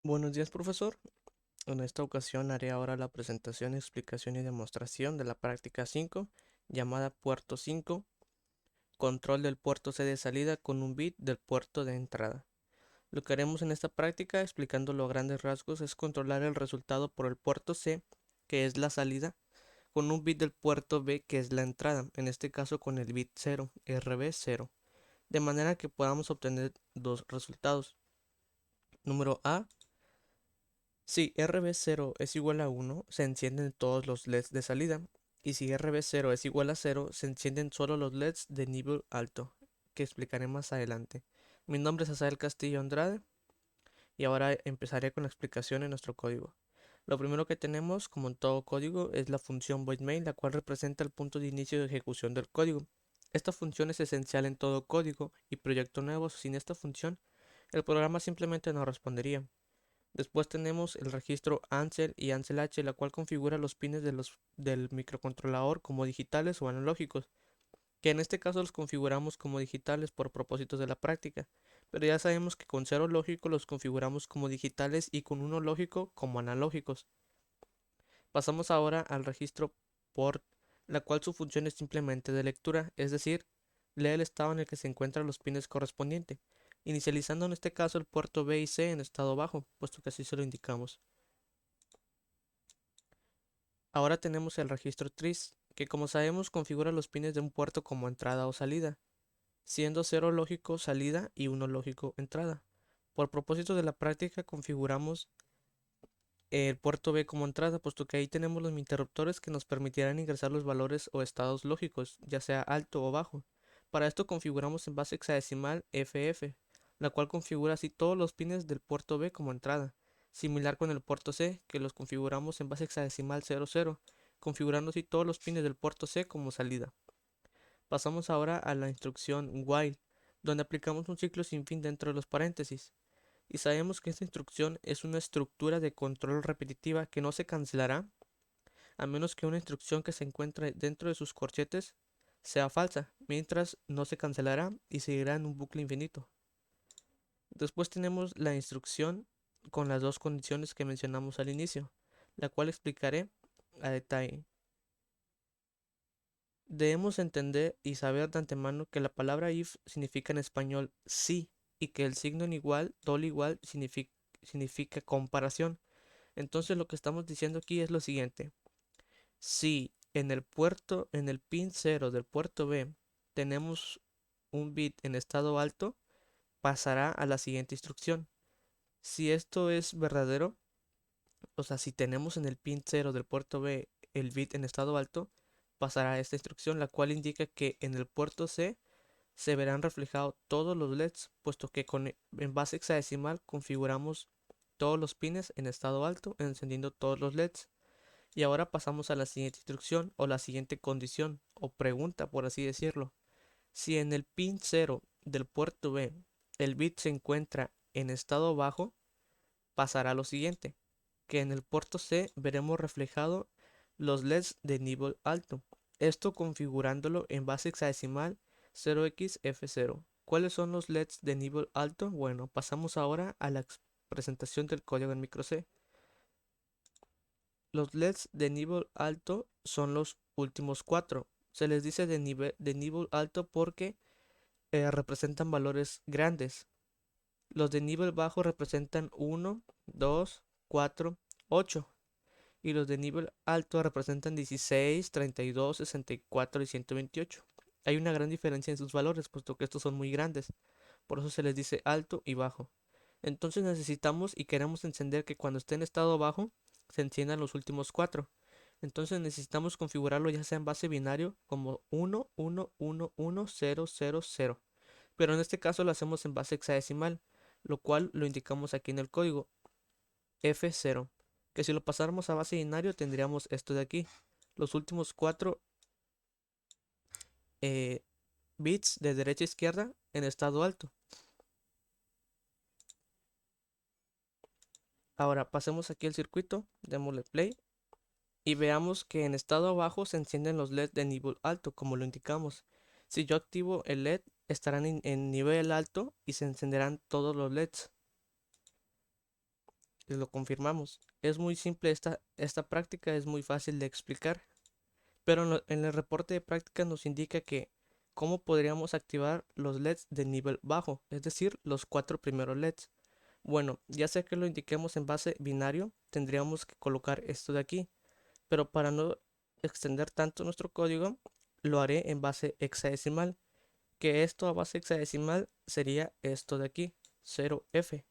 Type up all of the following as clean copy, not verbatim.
Buenos días, profesor. En esta ocasión haré ahora la presentación, explicación y demostración de la práctica 5, llamada puerto 5, control del puerto C de salida con un bit del puerto de entrada. Lo que haremos en esta práctica, explicándolo a grandes rasgos, es controlar el resultado por el puerto C, que es la salida, con un bit del puerto B, que es la entrada, en este caso con el bit 0, RB0, de manera que podamos obtener dos resultados. Número A. Si RB0 es igual a 1, se encienden todos los LEDs de salida, y si RB0 es igual a 0, se encienden solo los LEDs de nivel alto, que explicaré más adelante. Mi nombre es Asael Castillo Andrade, y ahora empezaré con la explicación en nuestro código. Lo primero que tenemos, como en todo código, es la función voidMain, la cual representa el punto de inicio de ejecución del código. Esta función es esencial en todo código, y proyecto nuevo. Sin esta función, el programa simplemente no respondería. Después tenemos el registro Ansel y Ansel H, la cual configura los pines del microcontrolador como digitales o analógicos, que en este caso los configuramos como digitales por propósitos de la práctica, pero ya sabemos que con 0 lógico los configuramos como digitales y con 1 lógico como analógicos. Pasamos ahora al registro port, la cual su función es simplemente de lectura, es decir, lee el estado en el que se encuentran los pines correspondientes, inicializando en este caso el puerto B y C en estado bajo, puesto que así se lo indicamos. Ahora tenemos el registro tris, que como sabemos configura los pines de un puerto como entrada o salida, siendo 0 lógico salida y 1 lógico entrada. Por propósito de la práctica configuramos el puerto B como entrada, puesto que ahí tenemos los interruptores que nos permitirán ingresar los valores o estados lógicos, ya sea alto o bajo. Para esto configuramos en base hexadecimal FF, la cual configura así todos los pines del puerto B como entrada, similar con el puerto C, que los configuramos en base hexadecimal 00, configurando así todos los pines del puerto C como salida. Pasamos ahora a la instrucción while, donde aplicamos un ciclo sin fin dentro de los paréntesis. Y sabemos que esta instrucción es una estructura de control repetitiva que no se cancelará a menos que una instrucción que se encuentre dentro de sus corchetes sea falsa, mientras no se cancelará y seguirá en un bucle infinito. Después tenemos la instrucción con las dos condiciones que mencionamos al inicio, la cual explicaré a detalle. Debemos entender y saber de antemano que la palabra if significa en español sí y que el signo en igual, doble igual, significa comparación. Entonces lo que estamos diciendo aquí es lo siguiente. Si en el pin 0 del puerto B tenemos un bit en estado alto, pasará a la siguiente instrucción. Si esto es verdadero, o sea, si tenemos en el pin 0 del puerto B el bit en estado alto, pasará a esta instrucción, la cual indica que en el puerto C se verán reflejados todos los LEDs, puesto que en base hexadecimal configuramos todos los pines en estado alto, encendiendo todos los LEDs. Y ahora pasamos a la siguiente instrucción o la siguiente condición o pregunta, por así decirlo. Si en el pin 0 del puerto B el bit se encuentra en estado bajo, pasará lo siguiente, que en el puerto C veremos reflejado los LEDs de nivel alto, esto configurándolo en base hexadecimal 0xF0. ¿Cuáles son los LEDs de nivel alto? Bueno, pasamos ahora a la presentación del código en micro C. Los LEDs de nivel alto son los últimos cuatro. Se les dice de nivel alto porque representan valores grandes. Los de nivel bajo representan 1, 2, 4, 8. Y los de nivel alto representan 16, 32, 64 y 128. Hay una gran diferencia en sus valores, puesto que estos son muy grandes. Por eso se les dice alto y bajo. Entonces necesitamos y queremos encender que cuando esté en estado bajo, se enciendan los últimos cuatro. Entonces necesitamos configurarlo ya sea en base binario como 1, 1, 1, 1, 0, 0, 0. Pero en este caso lo hacemos en base hexadecimal, lo cual lo indicamos aquí en el código F0. Que si lo pasáramos a base binario tendríamos esto de aquí. Los últimos cuatro eh, bits de derecha a izquierda en estado alto. Ahora pasemos aquí el circuito, démosle play y veamos que en estado bajo se encienden los LEDs de nivel alto, como lo indicamos. Si yo activo el LED, estarán en nivel alto y se encenderán todos los LEDs. y lo confirmamos. Es muy simple esta práctica, es muy fácil de explicar, pero en el reporte de práctica nos indica que cómo podríamos activar los LEDs de nivel bajo, es decir, los 4 primeros LEDs. Bueno, ya sea que lo indiquemos en base binario, tendríamos que colocar esto de aquí, pero para no extender tanto nuestro código, lo haré en base hexadecimal, que esto a base hexadecimal sería esto de aquí, 0F.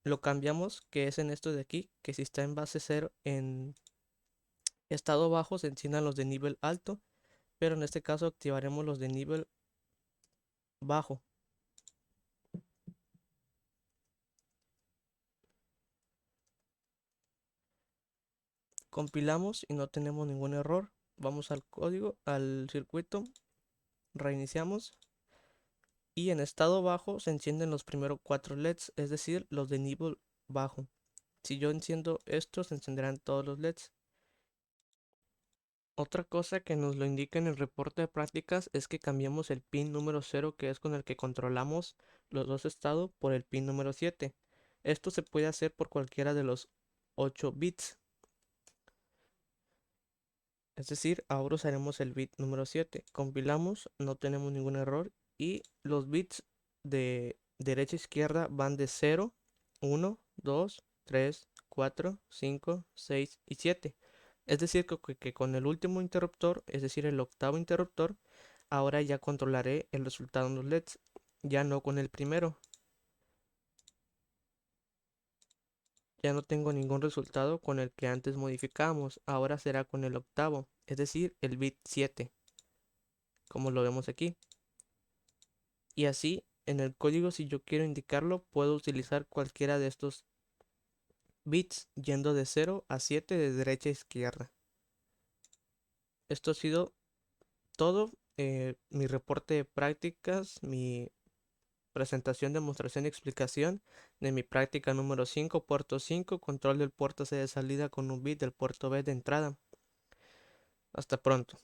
Lo cambiamos, que es en esto de aquí, que si está en base 0 en estado bajo se enciendan los de nivel alto, pero en este caso activaremos los de nivel bajo. Compilamos y no tenemos ningún error. Vamos al código, al circuito, reiniciamos y en estado bajo se encienden los primeros 4 LEDs, es decir, los de nivel bajo. Si yo enciendo estos, se encenderán todos los LEDs. Otra cosa que nos lo indica en el reporte de prácticas es que cambiamos el pin número 0, que es con el que controlamos los dos estados, por el pin número 7. Esto se puede hacer por cualquiera de los 8 bits. Es decir, ahora usaremos el bit número 7. Compilamos, no tenemos ningún error y los bits de derecha a izquierda van de 0, 1, 2, 3, 4, 5, 6 y 7. Es decir, que con el último interruptor, es decir, el octavo interruptor, ahora ya controlaré el resultado en los LEDs, ya no con el primero. Ya no tengo ningún resultado con el que antes modificamos, ahora será con el octavo, es decir, el bit 7, como lo vemos aquí. Y así, en el código, si yo quiero indicarlo, puedo utilizar cualquiera de estos bits yendo de 0 a 7 de derecha a izquierda. Esto ha sido todo. Mi reporte de prácticas, mi presentación, demostración y explicación de mi práctica número 5, puerto 5, control del puerto C de salida con un bit del puerto B de entrada. Hasta pronto.